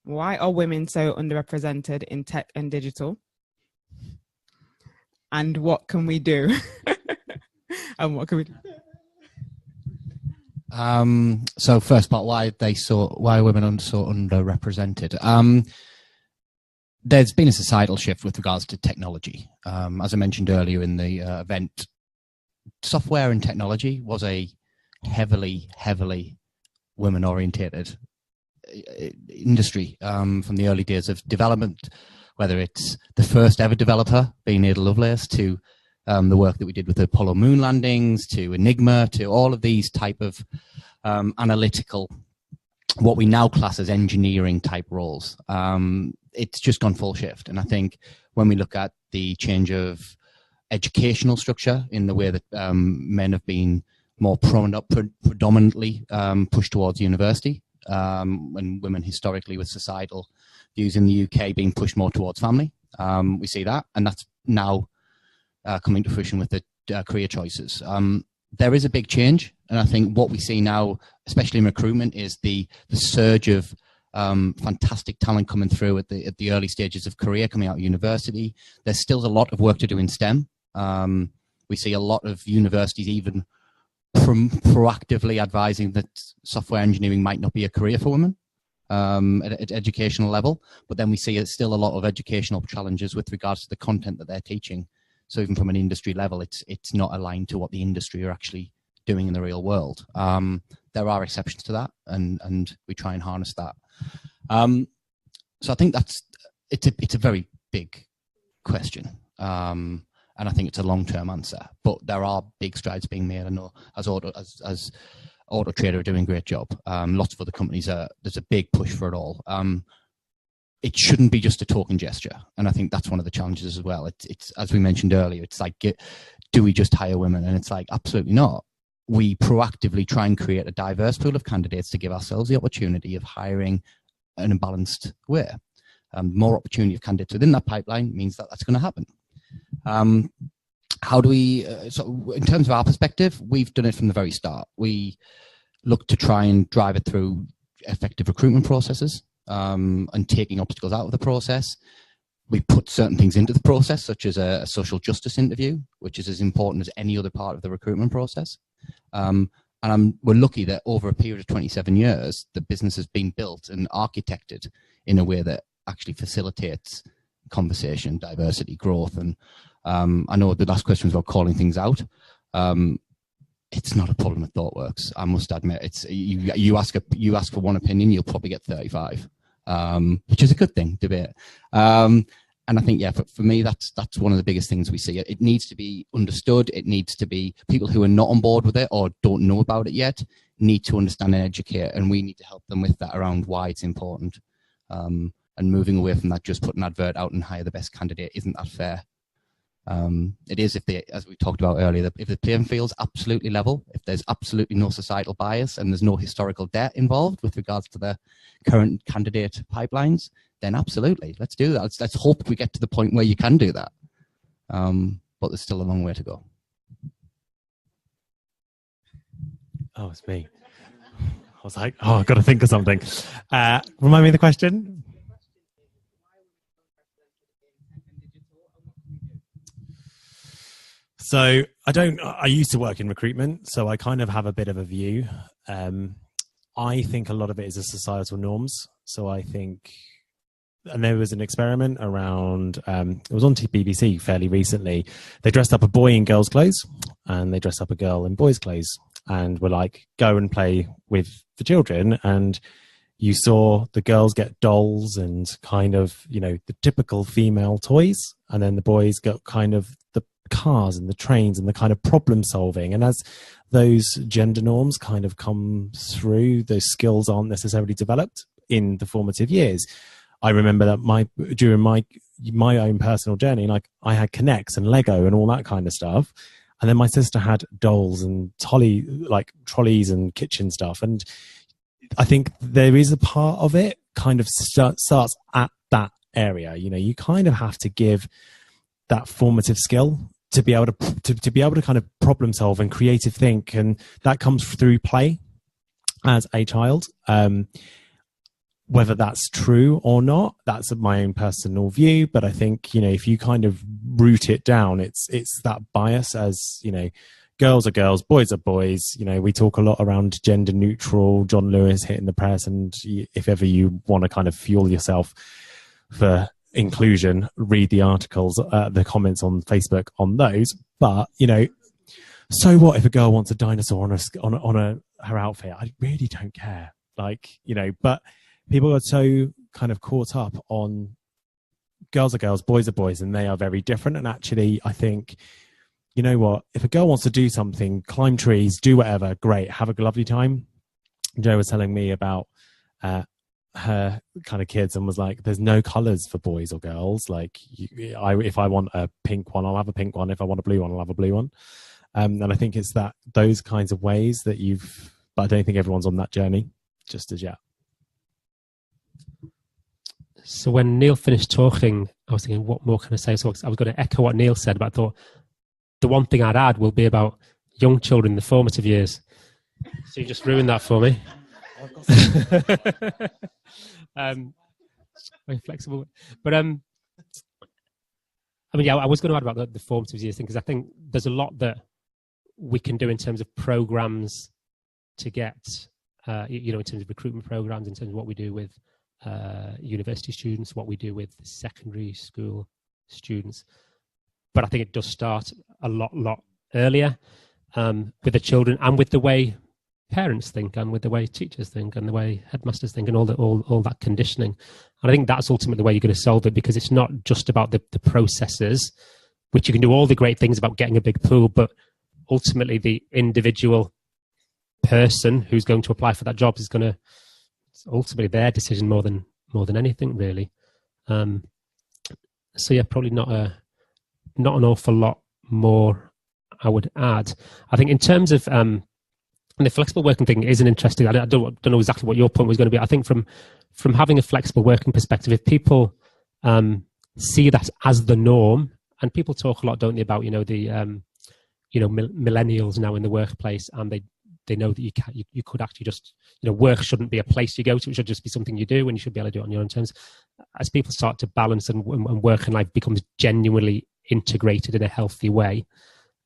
Why are women so underrepresented in tech and digital? And what can we do? And what can we do? So first part, why are women so underrepresented? There's been a societal shift with regards to technology. As I mentioned earlier in the event, software and technology was a heavily women-orientated industry from the early days of development, whether it's the first ever developer being Ada Lovelace to the work that we did with the Apollo moon landings, to Enigma, to all of these type of analytical, what we now class as engineering type roles. It's just gone full shift. And I think when we look at the change of educational structure in the way that men have been more predominantly pushed towards university, when women historically with societal views in the UK being pushed more towards family, we see that, and that's now coming to fruition with the career choices. There is a big change, and I think what we see now, especially in recruitment, is the surge of fantastic talent coming through at the early stages of career, coming out of university. There's still a lot of work to do in STEM. We see a lot of universities even proactively advising that software engineering might not be a career for women at educational level, but then we see still a lot of educational challenges with regards to the content that they're teaching. So even from an industry level, it's not aligned to what the industry are actually doing in the real world. There are exceptions to that, and we try and harness that. So I think it's a very big question, and I think it's a long-term answer. But there are big strides being made. I know as Auto Trader are doing a great job. Lots of other companies there's a big push for it all. It shouldn't be just a token gesture, and I think that's one of the challenges as well. It's as we mentioned earlier, it's like, do we just hire women? And it's like, absolutely not. We proactively try and create a diverse pool of candidates to give ourselves the opportunity of hiring in a balanced way. More opportunity of candidates within that pipeline means that that's going to happen. How do we, so in terms of our perspective, we've done it from the very start. We look to try and drive it through effective recruitment processes, and taking obstacles out of the process. We put certain things into the process, such as a social justice interview, which is as important as any other part of the recruitment process. And we're lucky that over a period of 27 years, the business has been built and architected in a way that actually facilitates conversation, diversity, growth. And I know the last question was about calling things out. It's not a problem at ThoughtWorks. I must admit, it's you ask for one opinion, you'll probably get 35, which is a good thing, debate. And I think, yeah, for me, that's one of the biggest things we see. It needs to be understood. It needs to be people who are not on board with it or don't know about it yet need to understand and educate, and we need to help them with that around why it's important. And moving away from that, just put an advert out and hire the best candidate isn't that fair. It is as we talked about earlier, if the playing field's absolutely level, if there's absolutely no societal bias and there's no historical debt involved with regards to the current candidate pipelines, then absolutely, let's do that. Let's hope we get to the point where you can do that. But there's still a long way to go. Oh, it's me. I was like, oh, I've got to think of something. Remind me of the question. So I used to work in recruitment, so I kind of have a bit of a view. I think a lot of it is the societal norms. So I think, and there was an experiment around, it was on BBC fairly recently. They dressed up a boy in girls' clothes and they dressed up a girl in boys' clothes and were like, go and play with the children. And you saw the girls get dolls and kind of, the typical female toys. And then the boys got kind of the cars and the trains and the kind of problem solving. And as those gender norms kind of come through, those skills aren't necessarily developed in the formative years. I remember that during my own personal journey, like I had Connects and Lego and all that kind of stuff. And then my sister had dolls and trolleys and kitchen stuff. And I think there is a part of it kind of starts at that area. You kind of have to give that formative skill to be able to kind of problem solve and creative think, and that comes through play as a child. whether that's true or not, that's my own personal view. But I think, if you kind of root it down, it's that bias as, girls are girls, boys are boys. We talk a lot around gender neutral, John Lewis hitting the press. And if ever you want to kind of fuel yourself for inclusion, read the articles, the comments on Facebook on those. But, so what if a girl wants a dinosaur on her outfit? I really don't care. But people are so kind of caught up on girls are girls, boys are boys, and they are very different. And actually, I think, you know what? If a girl wants to do something, climb trees, do whatever, great, have a lovely time. Jo was telling me about her kind of kids and was like, there's no colors for boys or girls. If I want a pink one, I'll have a pink one. If I want a blue one, I'll have a blue one. And I think it's those kinds of ways that but I don't think everyone's on that journey just as yet. So when Neil finished talking, I was thinking, what more can I say? So I was going to echo what Neil said, but I thought the one thing I'd add will be about young children in the formative years. So you just ruined that for me. Very flexible. But I was going to add about the formative years thing, because I think there's a lot that we can do in terms of programs to get, in terms of recruitment programs, in terms of what we do with university students, what we do with secondary school students. But I think it does start a lot earlier with the children, and with the way parents think, and with the way teachers think, and the way headmasters think, and all that conditioning. And I think that's ultimately the way you're going to solve it, because it's not just about the processes, which you can do all the great things about getting a big pool, but ultimately the individual person who's going to apply for that job is going to, it's ultimately their decision more than anything, really. So yeah, probably not an awful lot more I would add. I think in terms of the flexible working thing is an interesting. I don't know exactly what your point was going to be. I think from having a flexible working perspective, if people see that as the norm, and people talk a lot, don't they, about the millennials now in the workplace, and they know that you could actually just, work shouldn't be a place you go to. It should just be something you do, and you should be able to do it on your own terms. As people start to balance and work and life becomes genuinely integrated in a healthy way,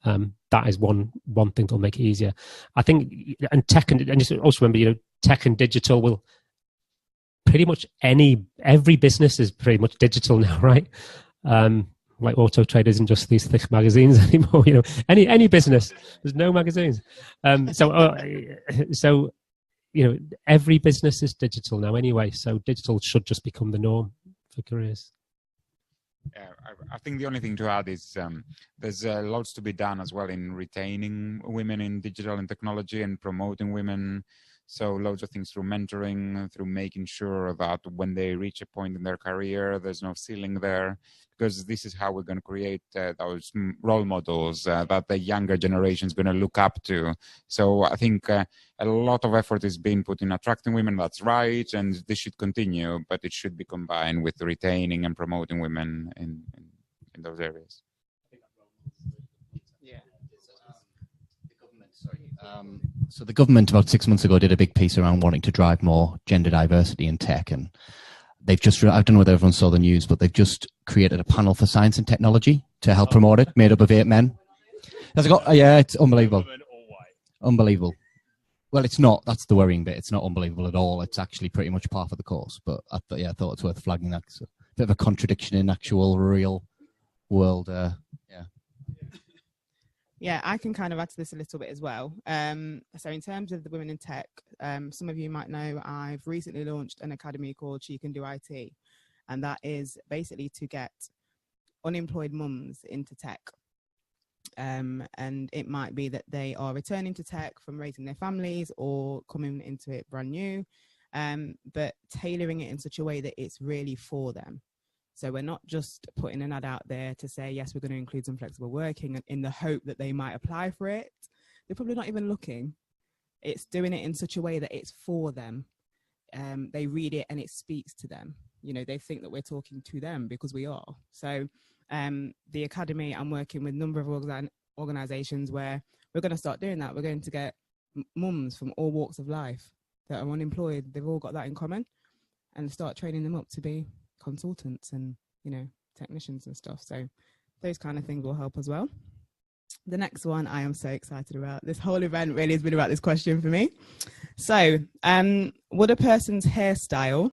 that is one thing that'll make it easier. I think, and tech and just also remember, tech and digital will pretty much every business is pretty much digital now, right? Like Auto Trader isn't just these thick magazines anymore. Any business, there's no magazines. So every business is digital now anyway. So digital should just become the norm for careers. Yeah, I think the only thing to add is there's lots to be done as well in retaining women in digital and technology and promoting women. So loads of things through mentoring, through making sure that when they reach a point in their career, there's no ceiling there, because this is how we're going to create those role models that the younger generation is going to look up to. So I think a lot of effort is being put in attracting women. That's right, and this should continue, but it should be combined with retaining and promoting women in those areas. So the government about 6 months ago did a big piece around wanting to drive more gender diversity in tech, and they've just, I don't know whether everyone saw the news, but they've just created a panel for science and technology to help promote it, made up of 8 men. Yeah, it's unbelievable. Unbelievable. Well, it's not. That's the worrying bit. It's not unbelievable at all. It's actually pretty much par for the course. But I thought it's worth flagging that. It's a bit of a contradiction in actual real world. Yeah, I can kind of add to this a little bit as well. So in terms of the women in tech, some of you might know I've recently launched an academy called She Can Do IT. And that is basically to get unemployed mums into tech. And it might be that they are returning to tech from raising their families or coming into it brand new, but tailoring it in such a way that it's really for them. So we're not just putting an ad out there to say, yes, we're going to include some flexible working in the hope that they might apply for it. They're probably not even looking. It's doing it in such a way that it's for them. They read it and it speaks to them. They think that we're talking to them because we are. So the Academy, I'm working with a number of organisations where we're going to start doing that. We're going to get mums from all walks of life that are unemployed. They've all got that in common. and start training them up to be consultants and, you know, technicians and stuff. So those kind of things will help as well. The next one I am so excited about. This whole event really has been about this question for me. So would a person's hairstyle